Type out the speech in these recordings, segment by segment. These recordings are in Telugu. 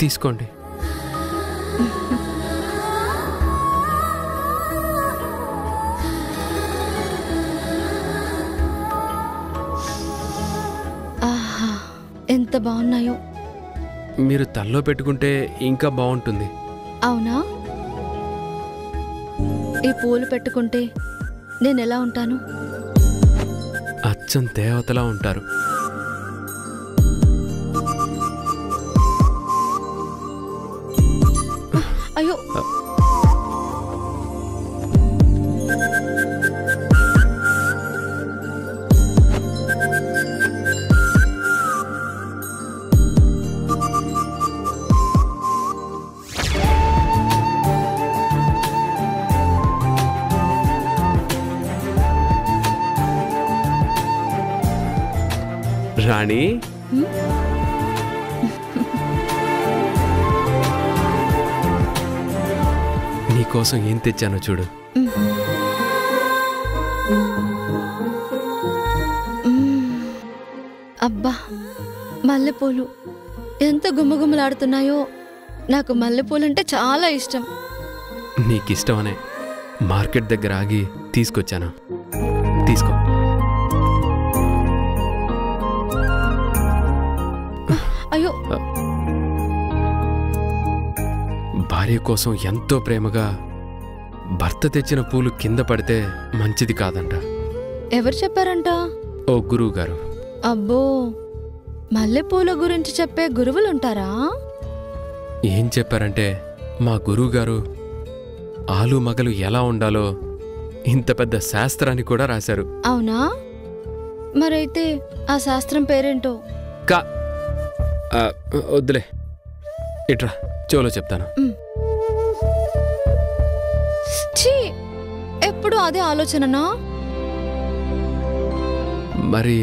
తీసుకోండి. ఆహా, ఎంత బాగున్నాయో. మీరు తల్లో పెట్టుకుంటే ఇంకా బాగుంటుంది. అవునా? ఈ పూలు పెట్టుకుంటే నేనెలా ఉంటాను? అచ్చం దేవతలా ఉంటారు. అయ్యో, రాణి, నీకోసం ఏం తెచ్చానో చూడు. అబ్బా, మల్లెపూలు ఎంత గుమ్మగుమ్మలాడుతున్నాయో. నాకు మల్లెపూలంటే చాలా ఇష్టం. నీకిష్టమనే మార్కెట్ దగ్గర ఆగి తీసుకొచ్చాను. తీసుకో. అయ్యో, భార్య కోసం ఎంతో ప్రేమగా భర్త తెచ్చిన పూలు కింద పడితే మంచిది కాదంట. ఎవరు చెప్పారంట? ఓ గురువు గారు. అబ్బో, మల్లెపూల గురించి చెప్పే గురువులుంటారా? ఏం చెప్పారంటే, మా గురువు గారు ఆలు మగలు ఎలా ఉండాలో ఇంత పెద్ద శాస్త్రాన్ని కూడా రాశారు. అవునా? మరైతే ఆ శాస్త్రం పేరేంటో? వద్దులే, ఇట్రా చెవులో చెప్తాను. ఛీ, ఎప్పుడు అదే ఆలోచననా? మరి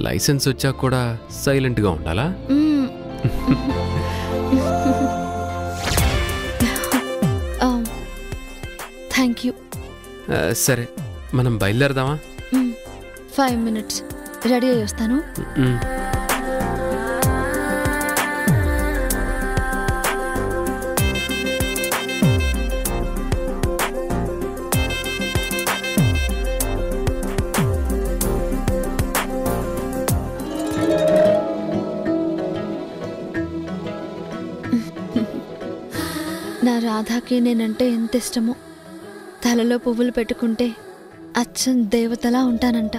లైసెన్స్ వచ్చాక కూడా సైలెంట్గా ఉండాలా? Thank you. సరే, మనం బయలుదేరదామా? 5 minutes రెడీ అయ్యి వస్తాను. నా రాధాకి నేనంటే ఎంత ఇష్టమో. తలలో పువ్వులు పెట్టుకుంటే అచ్చం దేవతలా ఉంటానంట.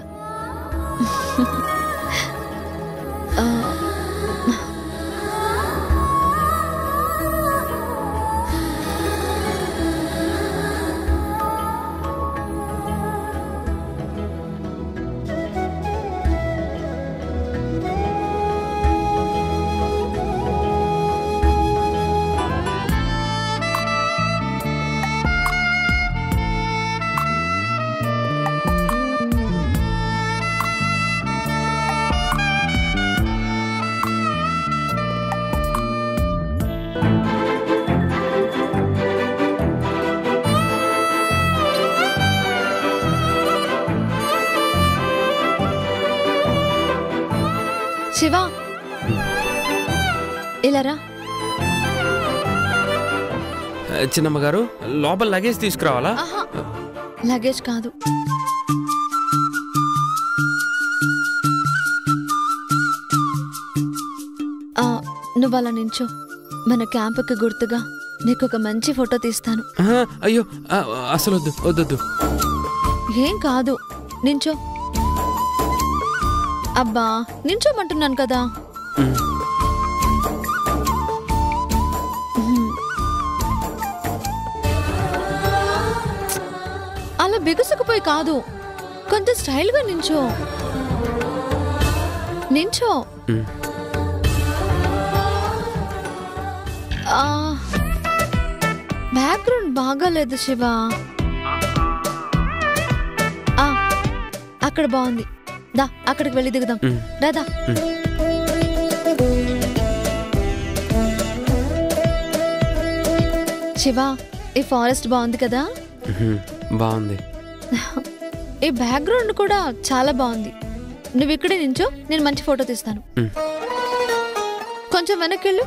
శివ, ఇలారా. చిన్నమ్మగారు, లోపల లగేజ్ తీసుకురావాలా? లగేజ్ కాదు, నువ్వు అలా నించో. మన క్యాంపుకి గుర్తుగా నీకు ఒక మంచి ఫోటో తీస్తాను. అయ్యో, అసలు వద్దు వద్దొద్దు. ఏం కాదు, నించో. అబ్బా, నించోమంటున్నాను కదా. అలా బిగుసుకుపోయి కాదు, కొంచెం స్టైల్గా నించో. నించో. బ్యాక్గ్రౌండ్ బాగాలేదు శివ. అక్కడ బాగుంది. దా, అక్కడికి వెళ్ళి దిగుదాం. రాదా. శివ, ఈ ఫారెస్ట్ బాగుంది కదా? బాగుంది. ఈ బ్యాక్గ్రౌండ్ కూడా చాలా బాగుంది. నువ్వు ఇక్కడే నించో, నేను మంచి ఫోటో తీస్తాను. కొంచెం వెనక్కి వెళ్ళు.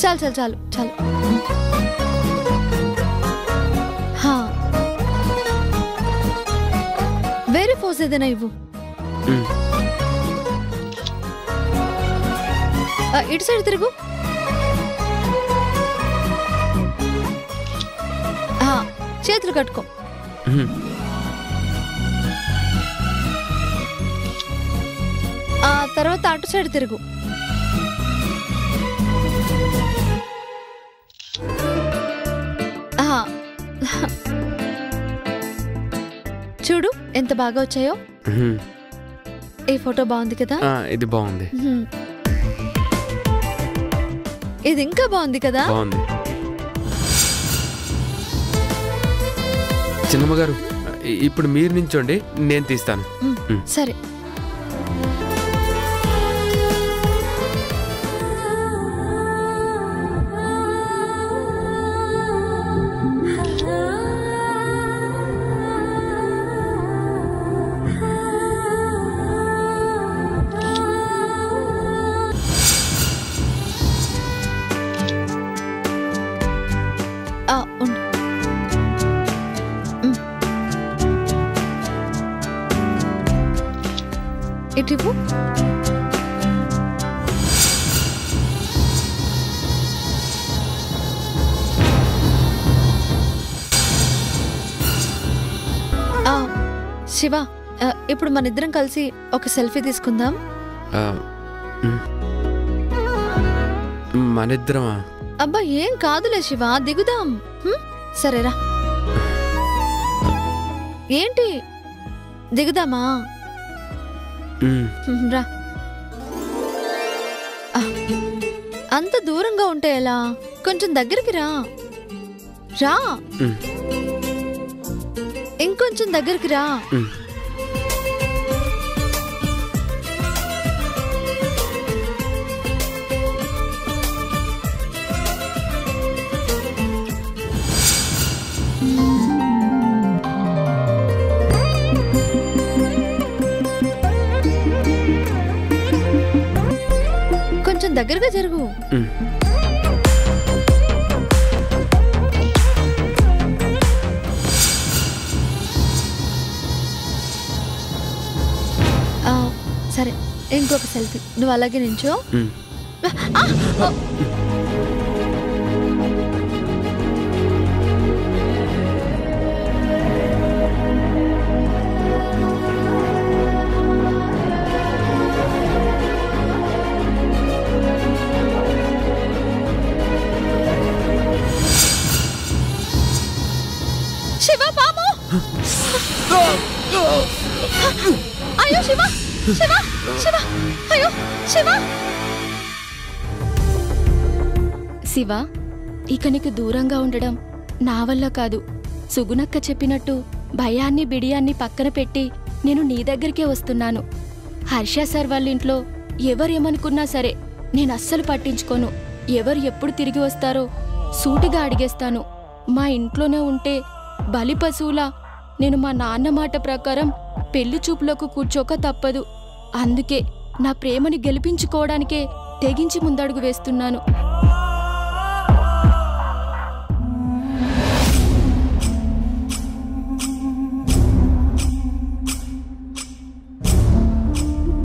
చాలు చాలు చాలు చాలు. హా, వేరే పోజ్ ఏదైనా ఇవ్వు. ఇటు సైడ్ తిరుగు. చేతులు కట్టుకో. ఆ తర్వాత అటు సైడ్ తిరుగు. చూడు ఎంత బాగా వచ్చాయో. ఈ ఫోటో బాగుంది కదా? ఇది బాగుంది. ఇది ఇంకా బాగుంది కదా? బాగుంది. చిన్నమ్మ గారు, ఇప్పుడు మీరు నించోండి, నేను తీస్తాను. సరే. ఉండు. ఇటు. శివ, ఇప్పుడు మన ఇద్దరం కలిసి ఒక సెల్ఫీ తీసుకుందాం. మనిద్దరమా? అబ్బా ఏం కాదులే శివ, దిగుదాం. సరేరా. ఏంటి దిగుదామా? రా. అంత దూరంగా ఉంటే ఎలా? కొంచెం దగ్గరికి రా. రా, ఇంకొంచెం దగ్గరికి రా. కొంచెం దగ్గరగా జరుగు. సరే, ఇంకొక సెల్ఫీ. నువ్వు అలాగే నించో. శివ, పాము! అయ్యో శివ, శివ, శివ, అయ్యో శివ! శివ, ఇక నీకు దూరంగా ఉండడం నా వల్ల కాదు. సుగుణక్క చెప్పినట్టు భయాన్ని బిడియాన్ని పక్కన పెట్టి నేను నీ దగ్గరికే వస్తున్నాను. హర్ష సార్ వాళ్ళ ఇంట్లో ఎవరేమనుకున్నా సరే నేను అస్సలు పట్టించుకోను. ఎవరు ఎప్పుడు తిరిగి వస్తారో సూటిగా అడిగేస్తాను. మా ఇంట్లోనే ఉంటే బలి పశువులా నేను మా నాన్న మాట ప్రకారం పెళ్లి చూపులకు కూర్చోక తప్పదు. అందుకే నా ప్రేమని గెలిపించుకోవడానికే తెగించి ముందడుగు వేస్తున్నాను.